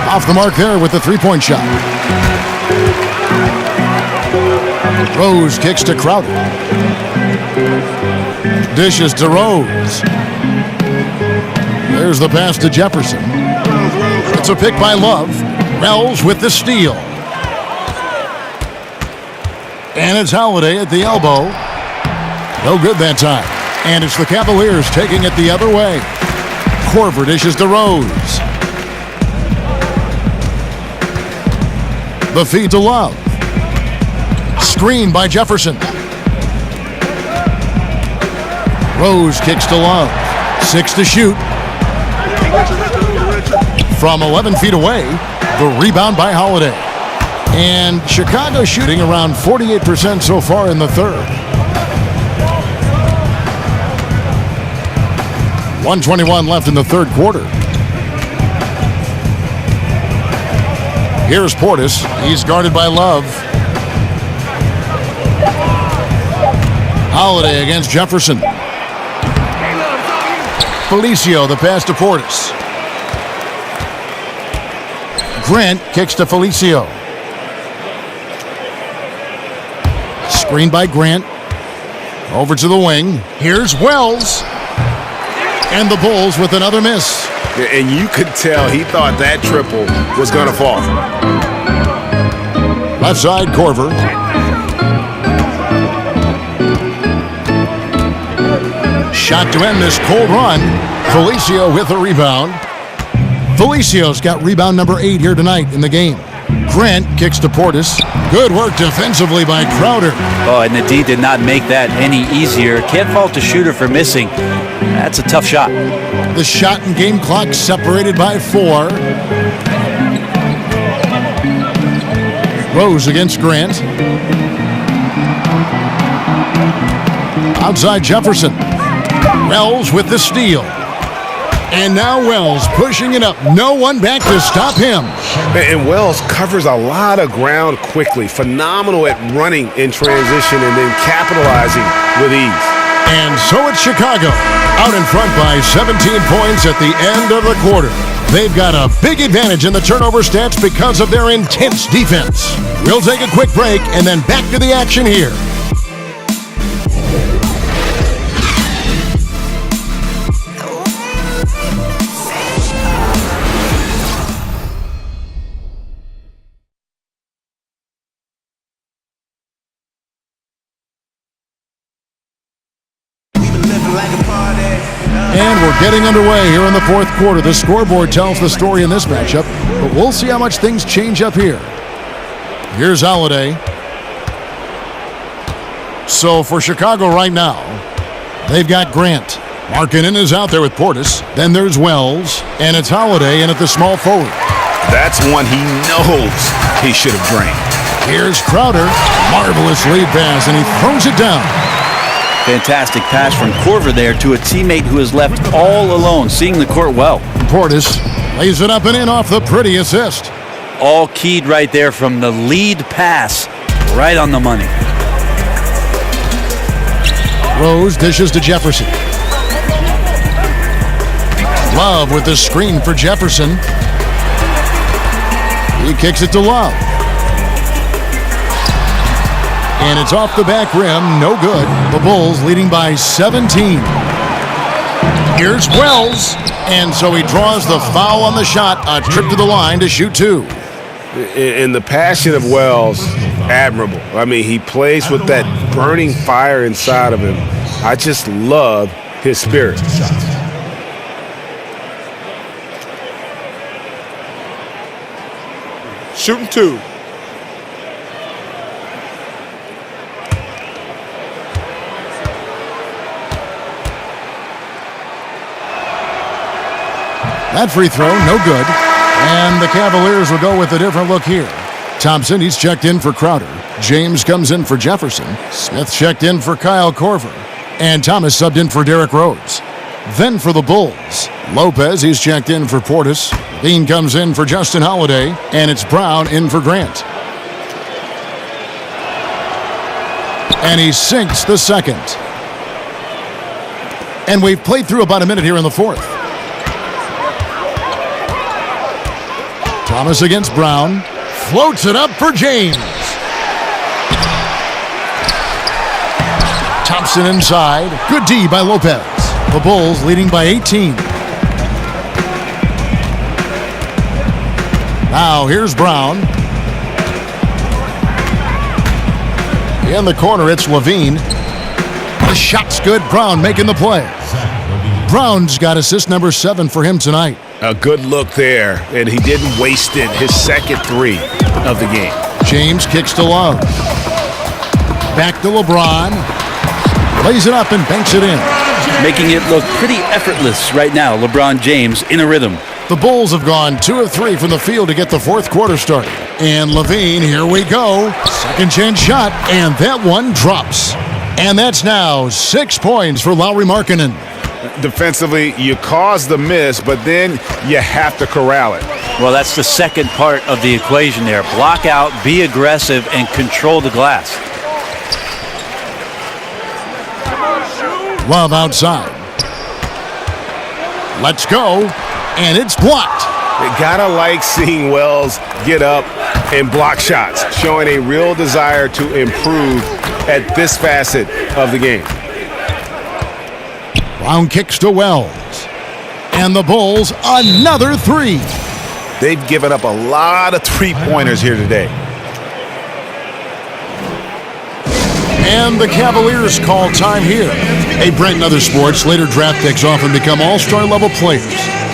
Off the mark there with the three-point shot. Rose kicks to Crowder. Dishes to Rose. There's the pass to Jefferson. It's a pick by Love. Wells with the steal. And it's Holiday at the elbow. No good that time. And it's the Cavaliers taking it the other way. Korver dishes to Rose. The feed to Love. Screen by Jefferson. Rose kicks to Love. 6 to shoot. From 11 feet away, the rebound by Holiday. And Chicago shooting around 48% so far in the third. 1:21 left in the third quarter. Here's Portis. He's guarded by Love. Holiday against Jefferson. Felicio, the pass to Portis. Grant kicks to Felicio. Screen by Grant. Over to the wing. Here's Wells. And the Bulls with another miss. And you could tell he thought that triple was going to fall. Left side, Korver. Shot to end this cold run. Felicio with a rebound. Felicio's got rebound number 8 here tonight in the game. Grant kicks to Portis. Good work defensively by Crowder. Oh, and the D did not make that any easier. Can't fault the shooter for missing. That's a tough shot. The shot and game clock separated by 4. Rose against Grant. Outside Jefferson. Wells with the steal. And now Wells pushing it up. No one back to stop him. And Wells covers a lot of ground quickly. Phenomenal at running in transition and then capitalizing with ease. And so it's Chicago, out in front by 17 points at the end of the quarter. They've got a big advantage in the turnover stats because of their intense defense. We'll take a quick break and then back to the action here. We're getting underway here in the fourth quarter. The scoreboard tells the story in this matchup, but we'll see how much things change up here. Here's Holiday. So for Chicago right now, they've got Grant. Markkanen is out there with Portis. Then there's Wells, and it's Holiday in at the small forward. That's one he knows he should have drained. Here's Crowder. Marvelous lead pass, and he throws it down. Fantastic pass from Corver there to a teammate who is left all alone, seeing the court well. Portis lays it up and in off the pretty assist. All keyed right there from the lead pass, right on the money. Rose dishes to Jefferson. Love with the screen for Jefferson. He kicks it to Love. And it's off the back rim, no good. The Bulls leading by 17. Here's Wells, and so he draws the foul on the shot, a trip to the line to shoot two. And the passion of Wells, admirable. I mean, he plays with that burning fire inside of him. I just love his spirit. Shooting two. That free throw, no good. And the Cavaliers will go with a different look here. Thompson, he's checked in for Crowder. James comes in for Jefferson. Smith checked in for Kyle Korver. And Thomas subbed in for Derrick Rose. Then for the Bulls, Lopez, he's checked in for Portis. Dean comes in for Justin Holiday. And it's Brown in for Grant. And he sinks the second. And we've played through about a minute here in the fourth. Thomas against Brown. Floats it up for James. Thompson inside. Good D by Lopez. The Bulls leading by 18. Now here's Brown. In the corner, it's Levine. The shot's good. Brown making the play. Brown's got assist number 7 for him tonight. A good look there, and he didn't waste it. His second three of the game. James kicks to Love. Back to LeBron. Lays it up and banks it in. Making it look pretty effortless right now, LeBron James in a rhythm. The Bulls have gone 2 of 3 from the field to get the fourth quarter started. And Levine, here we go. Second chance shot, and that one drops. And that's now 6 points for Lauri Markkanen. Defensively, you cause the miss, but then you have to corral it. Well, that's the second part of the equation there. Block out, be aggressive, and control the glass. Love outside. Let's go, and it's blocked. You gotta like seeing Wells get up and block shots, showing a real desire to improve at this facet of the game. Brown kicks to Wells. And the Bulls, another 3. They've given up a lot of three-pointers here today. And the Cavaliers call time here. Hey, Brent, in other sports, later draft picks often become all-star level players.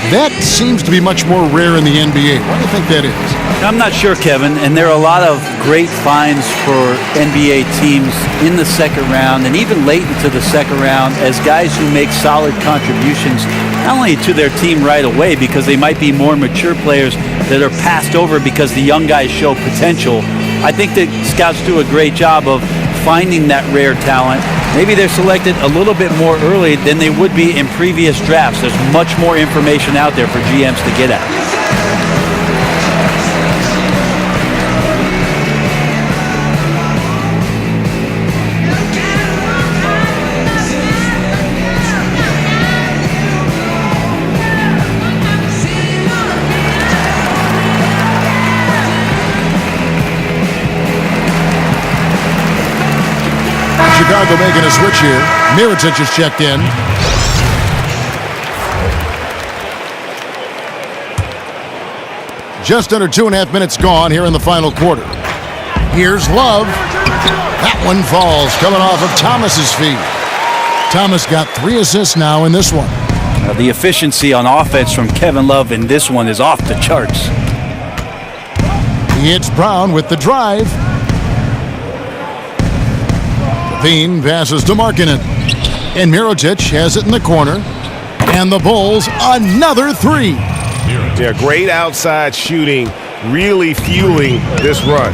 That seems to be much more rare in the NBA. Why do you think that is? I'm not sure, Kevin, and there are a lot of great finds for NBA teams in the second round and even late into the second round as guys who make solid contributions, not only to their team right away because they might be more mature players that are passed over because the young guys show potential. I think that scouts do a great job of finding that rare talent. Maybe they're selected a little bit more early than they would be in previous drafts. There's much more information out there for GMs to get at. Chicago making a switch here. Mirotic is checked in. Just under 2.5 minutes gone here in the final quarter. Here's Love. That one falls, coming off of Thomas's feet. Thomas got 3 assists now in this one. The efficiency on offense from Kevin Love in this one is off the charts. It's Brown with the drive. Levine passes to Markkanen. And Mirotic has it in the corner. And the Bulls, another three. Yeah, great outside shooting, really fueling this run.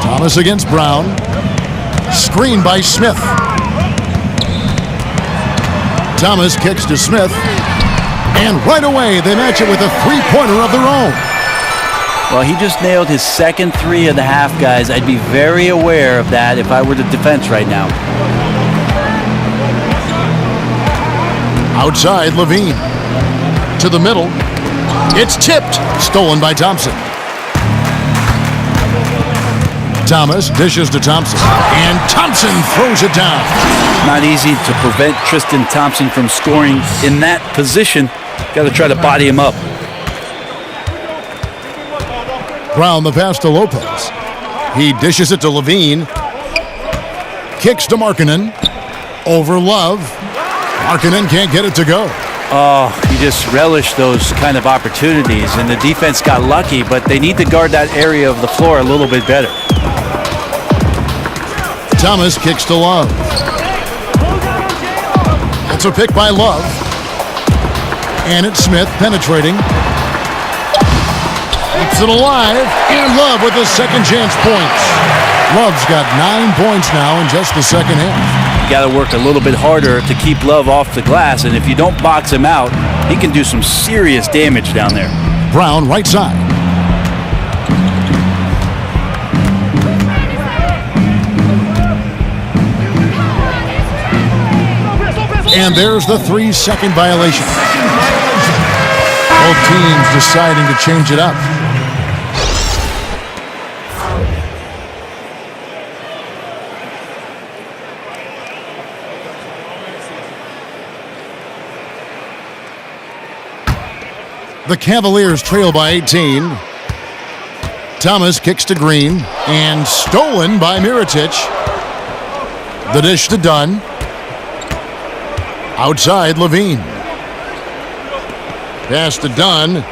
Thomas against Brown. Screen by Smith. Thomas kicks to Smith. And right away, they match it with a three-pointer of their own. Well, he just nailed his second three of the half, guys. I'd be very aware of that if I were the defense right now. Outside, Levine. To the middle. It's tipped. Stolen by Thompson. Thomas dishes to Thompson. And Thompson throws it down. Not easy to prevent Tristan Thompson from scoring in that position. Got to try to body him up. Brown the pass to Lopez. He dishes it to Levine. Kicks to Markkanen. Over Love. Markkanen can't get it to go. Oh, you just relish those kind of opportunities, and the defense got lucky, but they need to guard that area of the floor a little bit better. Thomas kicks to Love. It's a pick by Love. And it's Smith penetrating. Keeps it alive. And Love with his second chance points. Love's got 9 points now in just the second half. You got to work a little bit harder to keep Love off the glass, and if you don't box him out, he can do some serious damage down there. Brown right side. And there's the 3-second violation. Both teams deciding to change it up. The Cavaliers trail by 18. Thomas kicks to Green and stolen by Mirotic. The dish to Dunn. Outside, Levine. Pass to Dunn.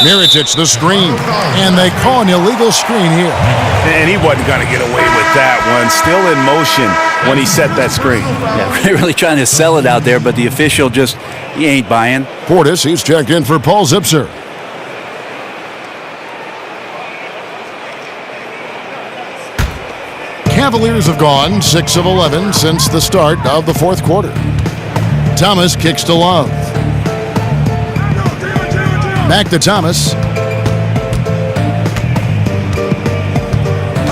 Mirotic the screen. And they call an illegal screen here. And he wasn't going to get away with that one. Still in motion when he set that screen. Yeah, really trying to sell it out there, but the official just, he ain't buying. Portis, he's checked in for Paul Zipser. Cavaliers have gone 6 of 11 since the start of the fourth quarter. Thomas kicks to Love. Back to Thomas.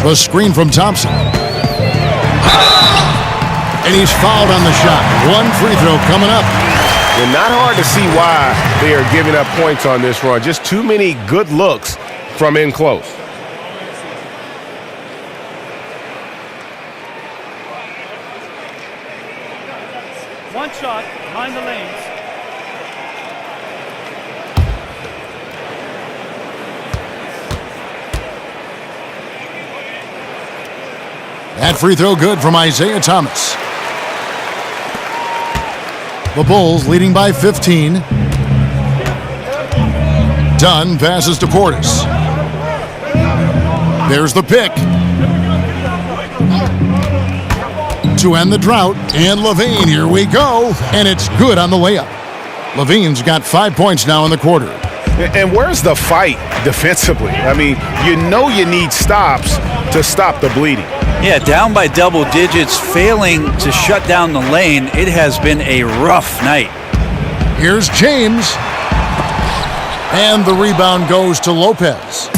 The screen from Thompson. And he's fouled on the shot. One free throw coming up. And not hard to see why they are giving up points on this run. Just too many good looks from in close. One shot behind the lanes. That free throw good from Isaiah Thomas. The Bulls leading by 15. Dunn passes to Portis. There's the pick. To end the drought, and Levine, here we go, and it's good on the layup. Levine's got 5 points now in the quarter. And where's the fight defensively? I mean, you know you need stops to stop the bleeding. Yeah, down by double digits, failing to shut down the lane. It has been a rough night. Here's James. And the rebound goes to Lopez.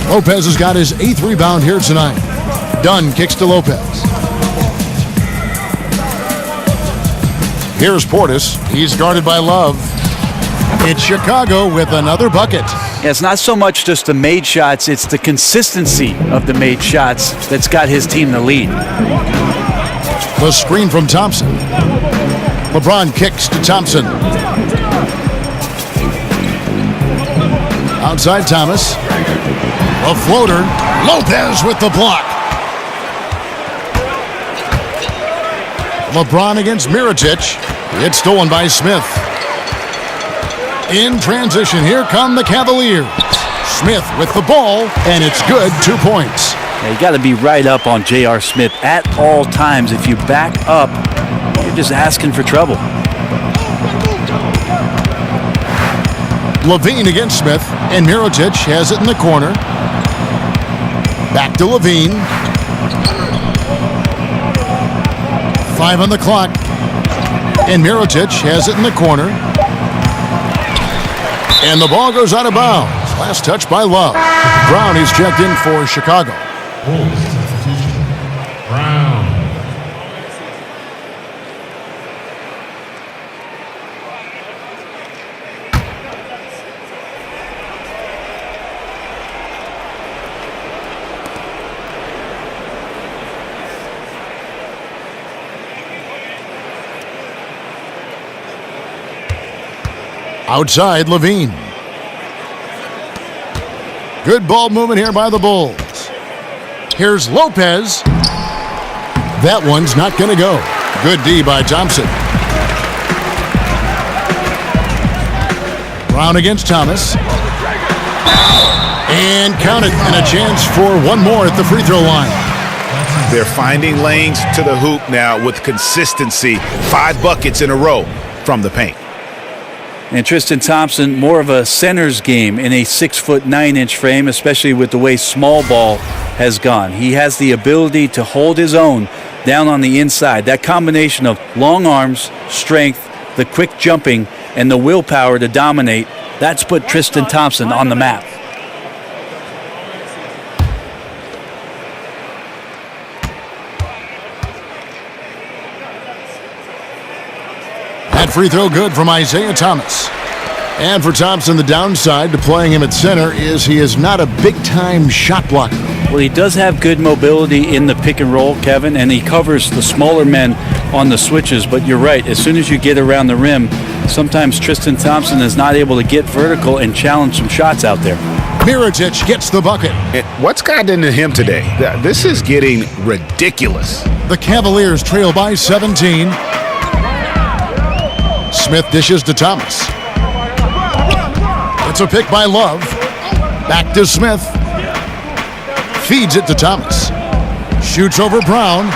Lopez has got his 8th rebound here tonight. Dunn kicks to Lopez. Here's Portis. He's guarded by Love. It's Chicago with another bucket. Yeah, it's not so much just the made shots, it's the consistency of the made shots that's got his team the lead. The screen from Thompson. LeBron kicks to Thompson. Outside Thomas. A floater. Lopez with the block. LeBron against Mirotic. It's stolen by Smith. In transition, here come the Cavaliers. Smith with the ball, and it's good, 2 points. You got to be right up on J.R. Smith at all times. If you back up, you're just asking for trouble. Levine against Smith, and Mirotic has it in the corner. Back to Levine. 5 on the clock. And Mirotic has it in the corner. And the ball goes out of bounds. Last touch by Love. Brown is checked in for Chicago. Bulls substitution. Brown. Outside, Levine. Good ball movement here by the Bulls. Here's Lopez. That one's not going to go. Good D by Thompson. Brown against Thomas. And count it, and a chance for one more at the free throw line. They're finding lanes to the hoop now with consistency. 5 buckets in a row from the paint. And Tristan Thompson, more of a center's game in a 6'9" frame, especially with the way small ball has gone. He has the ability to hold his own down on the inside. That combination of long arms, strength, the quick jumping, and the willpower to dominate, that's put Tristan Thompson on the map. That free throw good from Isaiah Thomas. And for Thompson, the downside to playing him at center is he is not a big-time shot blocker. Well, he does have good mobility in the pick and roll, Kevin, and he covers the smaller men on the switches. But you're right, as soon as you get around the rim, sometimes Tristan Thompson is not able to get vertical and challenge some shots out there. Mirotic gets the bucket. What's gotten into him today? This is getting ridiculous. The Cavaliers trail by 17. Smith dishes to Thomas. It's a pick by Love. Back to Smith. Feeds it to Thomas. Shoots over Brown.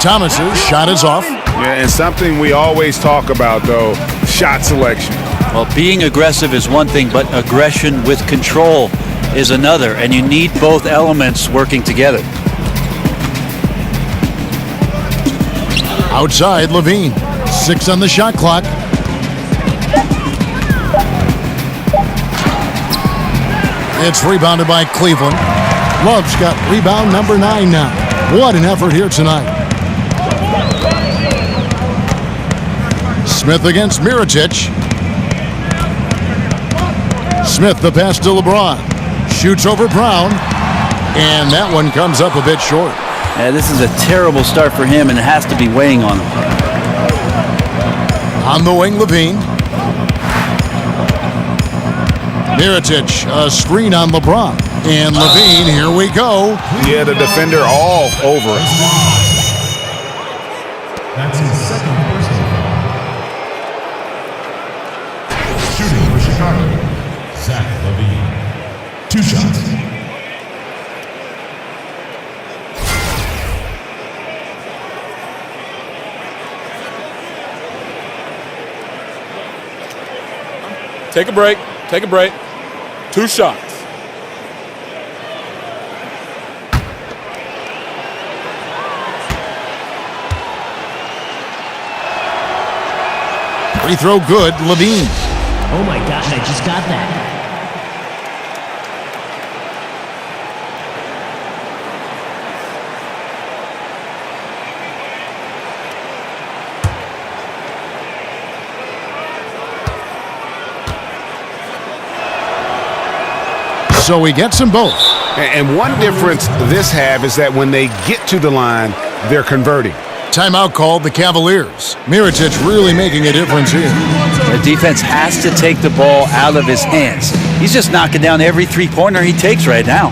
Thomas's shot is off. Yeah, and something we always talk about, though, shot selection. Well, being aggressive is one thing, but aggression with control is another, and you need both elements working together. Outside, Levine. 6 on the shot clock. It's rebounded by Cleveland. Love's got rebound number 9 now. What an effort here tonight. Smith against Mirotic. Smith the pass to LeBron. Shoots over Brown. And that one comes up a bit short. Yeah, this is a terrible start for him, and it has to be weighing on him. On the wing, Levine. Mirotic, a screen on LeBron. And Levine, here we go. Yeah, the defender all over it. That's his second personal foul. Shooting for Chicago, Zach Levine. 2 shots. Take a break. Take a break. 2 shots. Free throw good, Levine. Oh my gosh, I just got that. So he gets them both. And one difference this have is that when they get to the line, they're converting. Timeout called the Cavaliers. Mirotic really making a difference here. The defense has to take the ball out of his hands. He's just knocking down every three-pointer he takes right now.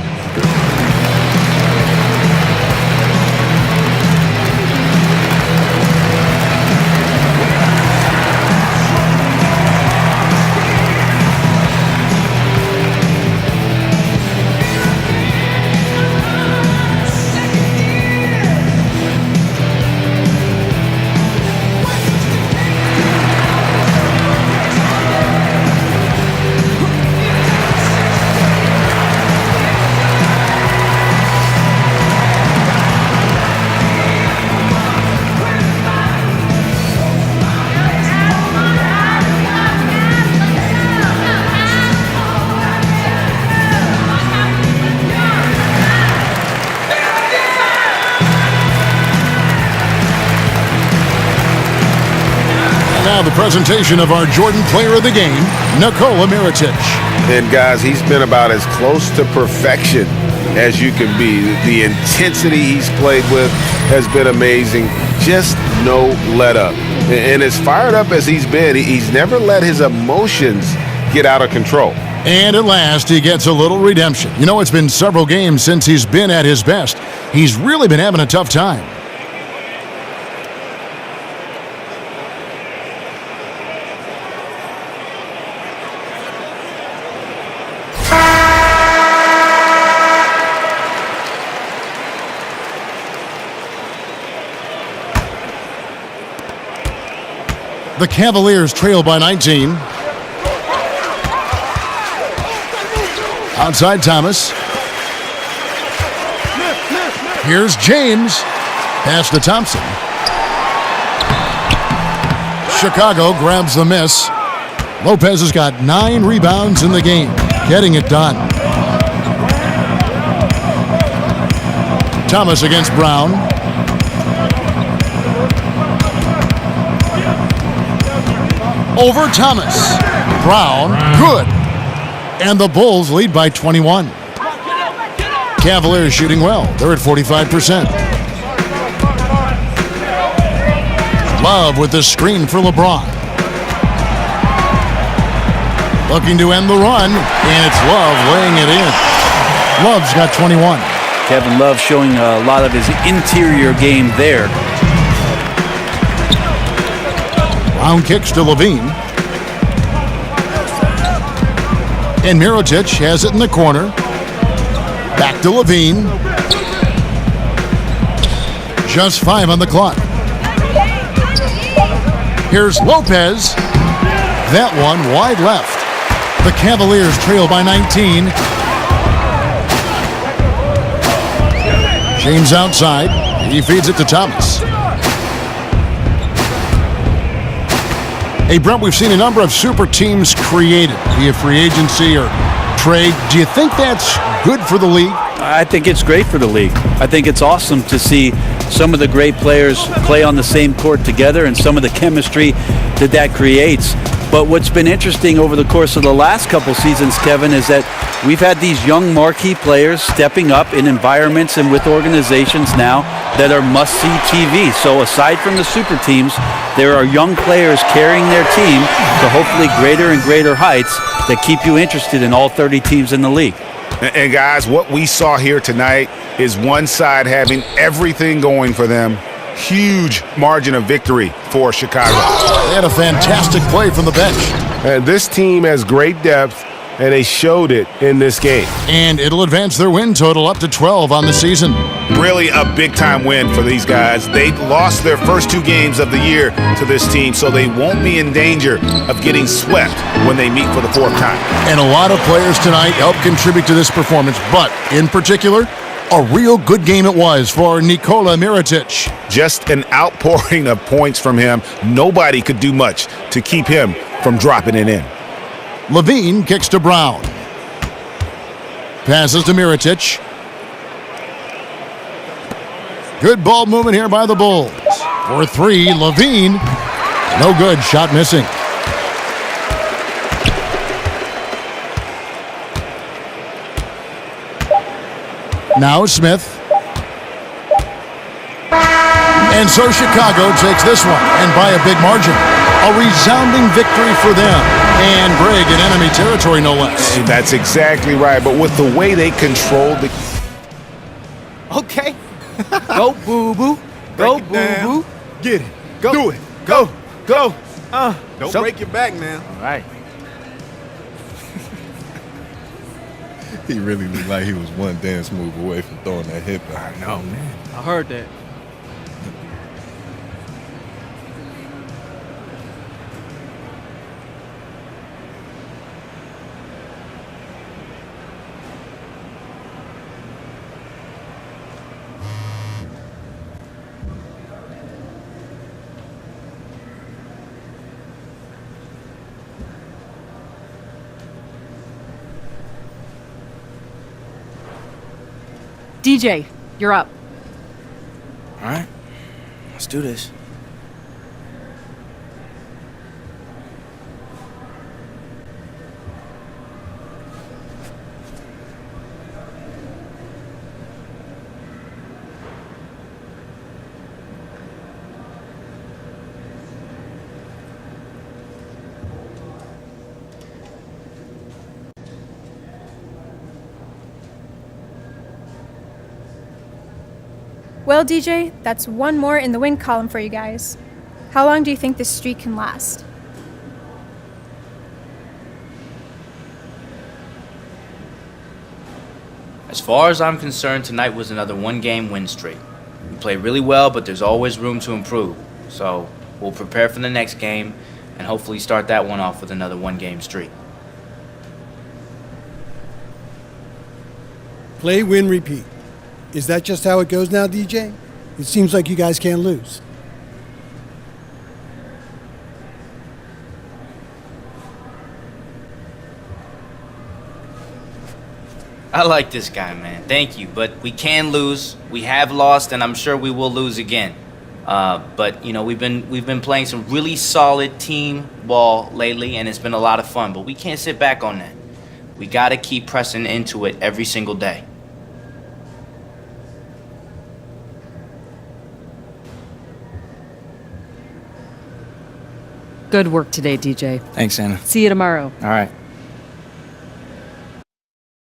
Now the presentation of our Jordan Player of the Game, Nikola Mirotic. And guys, he's been about as close to perfection as you can be. The intensity he's played with has been amazing. Just no let up. And as fired up as he's been, he's never let his emotions get out of control. And at last, he gets a little redemption. You know, it's been several games since he's been at his best. He's really been having a tough time. The Cavaliers trail by 19. Outside Thomas. Here's James. Pass to Thompson. Chicago grabs the miss. Lopez has got 9 rebounds in the game, getting it done. Thomas against Brown. Over Thomas. Brown, good. And the Bulls lead by 21. Cavaliers shooting well. They're at 45%. Love with the screen for LeBron. Looking to end the run, and it's Love laying it in. Love's got 21. Kevin Love showing a lot of his interior game there. Brown kicks to Levine. And Mirotic has it in the corner. Back to Levine. Just 5 on the clock. Here's Lopez. That one wide left. The Cavaliers trail by 19. James outside. He feeds it to Thomas. Hey, Brent, we've seen a number of super teams created via free agency or trade. Do you think that's good for the league? I think it's great for the league. I think it's awesome to see some of the great players play on the same court together and some of the chemistry that creates. But what's been interesting over the course of the last couple seasons, Kevin, is that we've had these young marquee players stepping up in environments and with organizations now that are must-see TV. So aside from the super teams, there are young players carrying their team to hopefully greater and greater heights that keep you interested in all 30 teams in the league. And guys, what we saw here tonight is one side having everything going for them. Huge margin of victory for Chicago. They had a fantastic play from the bench. And this team has great depth, and they showed it in this game. And it'll advance their win total up to 12 on the season. Really a big-time win for these guys. They lost their first 2 games of the year to this team, so they won't be in danger of getting swept when they meet for the 4th time. And a lot of players tonight helped contribute to this performance, but in particular, a real good game it was for Nikola Mirotic. Just an outpouring of points from him. Nobody could do much to keep him from dropping it in. Levine kicks to Brown. Passes to Mirotic. Good ball movement here by the Bulls. For 3, Levine. No good, shot missing. Now Smith. And so Chicago takes this one, and by a big margin. A resounding victory for them. And Greg in enemy territory, no less. That's exactly right, but with the way they controlled the... Okay. Go, boo-boo. Go, boo-boo. Get it. Go. Do it. Go. Go. Don't break your back now. All right. He really looked like he was one dance move away from throwing that hip. I know, man. I heard that. DJ, you're up. All right. Let's do this. Well, DJ, that's one more in the win column for you guys. How long do you think this streak can last? As far as I'm concerned, tonight was another one-game win streak. We played really well, but there's always room to improve. So we'll prepare for the next game and hopefully start that one off with another one-game streak. Play, win, repeat. Is that just how it goes now, DJ? It seems like you guys can't lose. I like this guy, man. Thank you. But we can lose. We have lost, and I'm sure we will lose again. But you know, we've been playing some really solid team ball lately, and it's been a lot of fun. But we can't sit back on that. We got to keep pressing into it every single day. Good work today, DJ. Thanks, Anna. See you tomorrow. All right.